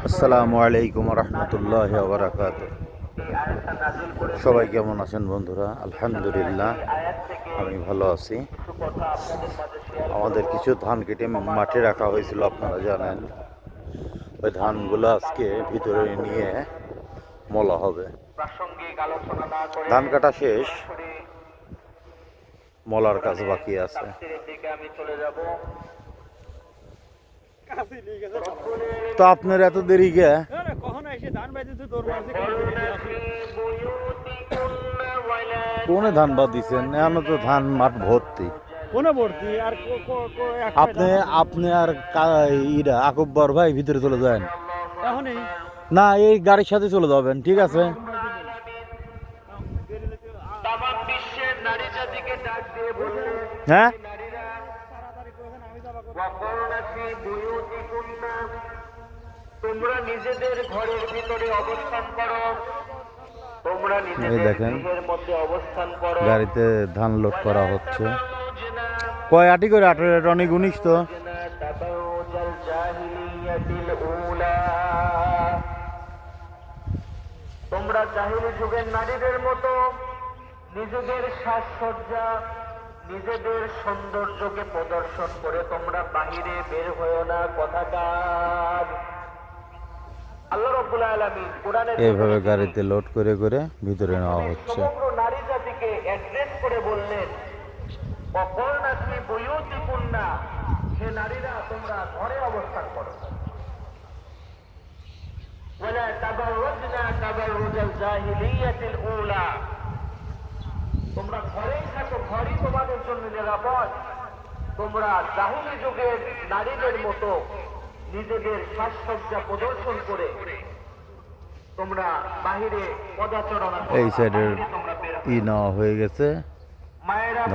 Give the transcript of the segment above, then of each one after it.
আসসালামু আলাইকুম রহমতুল্লাহ বারাকাত। সবাই কেমন আছেন বন্ধুরা? আলহামদুলিল্লাহ, আমি ভালো আছি। আমাদের কিছু ধান কেটে মাঠে রাখা হয়েছিল, আপনারা জানেন। ওই ধানগুলো আজকে ভিতরে নিয়ে মলা হবে। ধান কাটা শেষ, মলার কাজ বাকি আছে। তো আপনার এত দেরি কে? কোনে ধান বাদ দিচ্ছেন? এখন তো ধান মাঠ ভর্তি। আপনি আপনি আর ইরা আকব্বর ভাই ভিতরে চলে যান। না, এই গাড়ির সাথে চলে যাবেন, ঠিক আছে? হ্যাঁ, তোমরা নিজেদের ঘরের ভিতরে অবস্থান করো, তোমরা নিজেদের গৃহের মধ্যে অবস্থান করো। গাড়িতে ধান লোড করা হচ্ছে। কয় আটি করে? 18 অনেক 19 তো। তোমরা জাহিলি যুগের নারীদের মতো নিজেদের সাজসজ্জা, নিজেদের সৌন্দর্যকে প্রদর্শন করে তোমরা বাহিরে বের হয়েও না। কথাকার আল্লাহ রাব্বুল আলামিন কোরআনে এইভাবে গাড়িতে লোড করে করে ভিতরে নেওয়া হচ্ছে। সমগ্র নারী জাতিকে অ্যাড্রেস করে বললেন, অপর্ণা ফি বুয়ুতিকুন্না, হে নারীরা তোমরা ঘরে অবস্থান করো। ওয়ালা তাবাররাজনা তাবাররুজাল জাহিলিয়াতিল উলা, তোমরা ঘরেই থাকো, ঘরই তোমাদের জন্য নিরাপদ। তোমরা জাহিলি যুগের নারীদের মতো নিজেদের সাজসজ্জা প্রদর্শন করে তোমরা বাহিরে পদাচরণ। এই সাইডের নেওয়া হয়ে গেছে,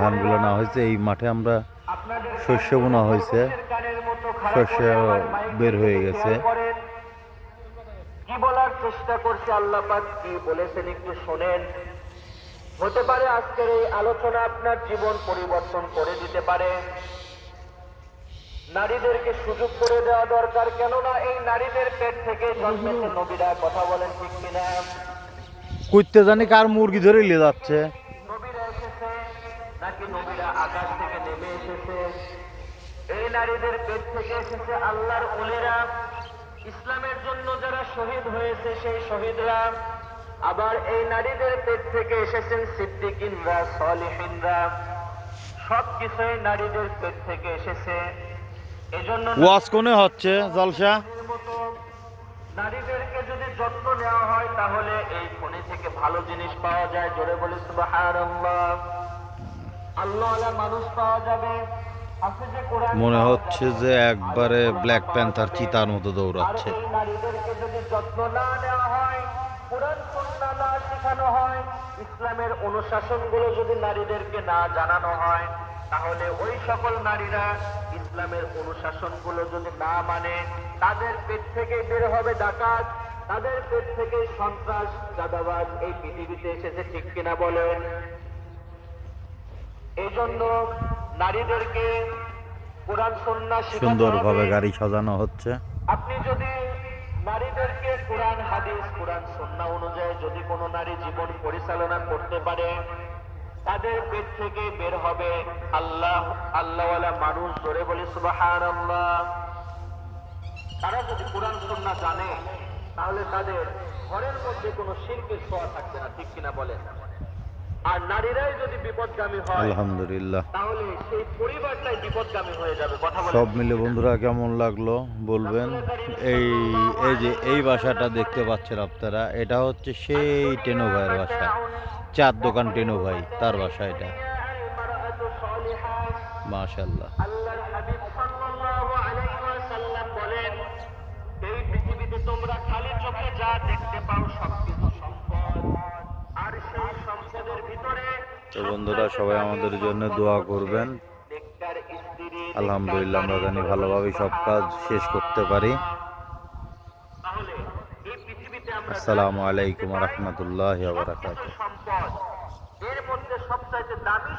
ধানগুলো নেওয়া হয়েছে। এই মাঠে আমরা শস্য বোনা হয়েছে, শস্য বের হয়ে গেছে। কি বলার চেষ্টা করছে আল্লাহ পাক, কি বলেছেন একটু শোনেন। হতে পারে আজকের এই আলোচনা আপনার জীবন পরিবর্তন করে দিতে পারে। নারীদেরকে সুযোগ করে দেওয়া দরকার, কেননা এই নারীদের পেট থেকে জন্মেছে নবীরা। কথা বলেন ঠিক কিনা? কুইতে জানি কার মুরগি ধরে নিয়ে যাচ্ছে। নবীরা এসেছে নাকি নবীরা আকাশ থেকে নেমে এসেছে? এই নারীদের পেট থেকে এসেছে আল্লাহর ওলিরা, ইসলামের জন্য যারা শহীদ হয়েছে সেই শহীদরা। আবার এই নারীদের পেট থেকে এসেছেন সিদ্দিকিনরা, সলিহিনরা। সবকিছুই নারীদের পেট থেকে এসেছে। এজন্য ওয়াজ কোনে হচ্ছে জলসা? নারীদেরকে যদি যত্ন নেওয়া হয় তাহলে এই খনি থেকে ভালো জিনিস পাওয়া যায়। জোরে বলি সুবহানাল্লাহ। আল্লাহওয়ালা মানুষ পাওয়া যাবে। মনে হচ্ছে যে একবারে ব্ল্যাক প্যান্থার চিতার মতো দৌড়াচ্ছে। নারীদেরকে যদি যত্ন না নেওয়া হয়, কোরআন সুন্নাহ না শেখানো হয়, ইসলামের অনুশাসনগুলো যদি নারীদেরকে না জানানো হয়, তাহলে ওই সকল নারীরা ইসলামের অনুশাসনগুলো যদি না মানে, তাদের পেট থেকে বের হবে ডাকাত, তাদের পেট থেকে সন্ত্রাস, চাঁদাবাজ এই পৃথিবীতে এসেছে। ঠিক কিনা বলেন? এই জন্য নারীদেরকে কোরআন সুন্নাহ সুন্দরভাবে গাড়ি সাজানো হচ্ছে। আপনি যদি নারীদেরকে কোরআন হাদিস, কোরআন সুন্নাহ অনুযায়ী যদি কোনো নারী জীবন পরিচালনা করতে পারে, তাদের পেট থেকে বের হবে আল্লাহওয়ালা মানুষ। জোরে বলি সুবহানাল্লাহ। তারা যদি কোরআন সুন্নাহ জানে তাহলে তাদের ঘরের মধ্যে কোনো শিরকের ছোঁয়া থাকবে না। ঠিক কিনা বলেন? আর নারীরাই যদি বিপদগামী হয়, আলহামদুলিল্লাহ, তাহলে সেই পরিবারটাই বিপদগামী হয়ে যাবে। কথা বলেন। সব মিলে বন্ধুরা কেমন লাগলো বলবেন। এই এই যে এই বাসাটা দেখতে পাচ্ছেন আপনারা, এটা হচ্ছে সেই টেনো ভাইয়ের বাসা। চার দোকান টেনো ভাই, তার বাসা এটা। মাশাআল্লাহ। আল্লাহর হাবিব সাল্লাল্লাহু আলাইহি ওয়াসাল্লাম বলেন, এই পৃথিবীতে তোমরা খালি চোখে যা দেখতে পাও সবকিছু সম্পদ, আর সেই সম্পদের ভিতরে তো বন্ধুরা সবাই আমাদের জন্য দোয়া করবেন। আলহামদুলিল্লাহ, আমরা জানি ভালোভাবে সব কাজ শেষ করতে পারি। তাহলে এই পৃথিবীতে আমরা আসসালামু আলাইকুম ওয়া রাহমাতুল্লাহি ওয়া বারাকাতুহু। সম্পদ, এর মধ্যে সবচাইতে দামি